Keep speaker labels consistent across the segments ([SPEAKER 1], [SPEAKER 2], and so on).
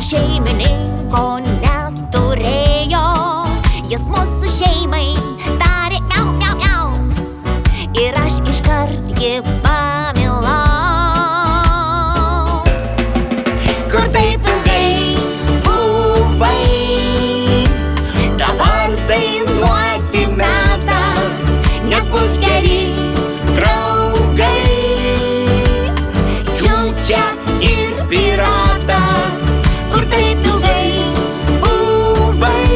[SPEAKER 1] šeimininko neturėjo. Jis mūsų šeimai tarė miau, miau, miau. Ir aš iškart jį pamilau. Kur taip ilgai buvai, dabar dainuoti metas, nes bus geri draugai. Čiučia ir piratas. Kur taip ilgai buvai,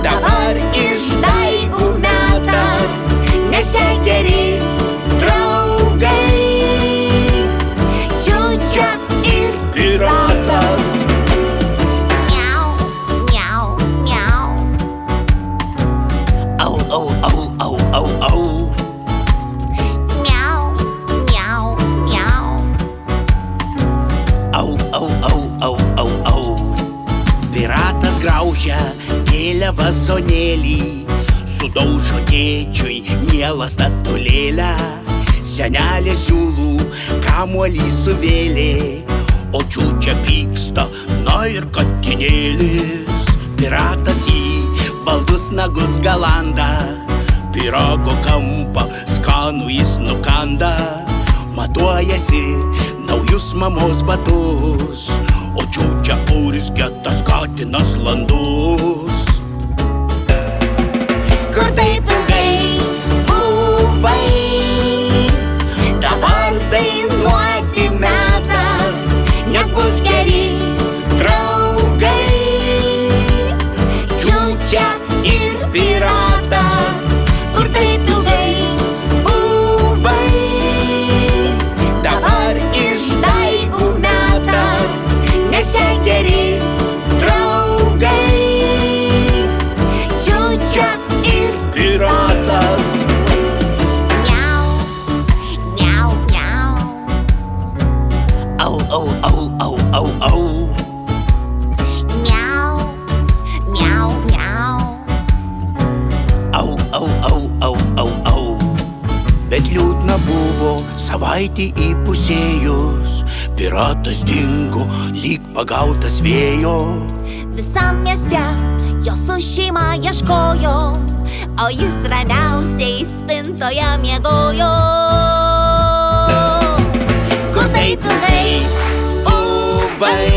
[SPEAKER 1] dabar išdaigų metas, nes čia geri draugai. Čiučia ir piratas. Miau, miau, miau.
[SPEAKER 2] Au, au, au, au, au, au.
[SPEAKER 1] Miau, miau, miau.
[SPEAKER 2] Au, au, au, au, au, au. Piratas graužia gėlę vazonėlį, sudaužo tėčiui mielą statulėlę. Senelė siūlų kamuolį suvėlė, o Čiučia pyksta, na ir katinėlis. Piratas į baldus nagus galanda, pyrago kampą skanų jis nukanda. Matuojasi naujus mamos batus, o Čiučia urzgia tas katinas landus.
[SPEAKER 1] Kur taip ilgai buvai, dabar dainuoti metas, nes bus geri draugai. Čiučia ir piratas. Kur taip ilgai buvai, dabar išdaigų metas, nes čia geri draugai. Čiučia ir
[SPEAKER 2] Piratas.
[SPEAKER 1] miau, miau, miau.
[SPEAKER 2] Au, au, au, au, au, au.
[SPEAKER 1] Miau, miau, miau.
[SPEAKER 2] Au, au, au, au, au, au. Bet liūdna buvo savaitį įpusėjus, piratas dingo lyg pagautas vėjo.
[SPEAKER 1] Visam mieste jo su šeima ieškojo, o jis ramiausiai spintoje miegojo. Kur taip ilgai
[SPEAKER 2] Buvai,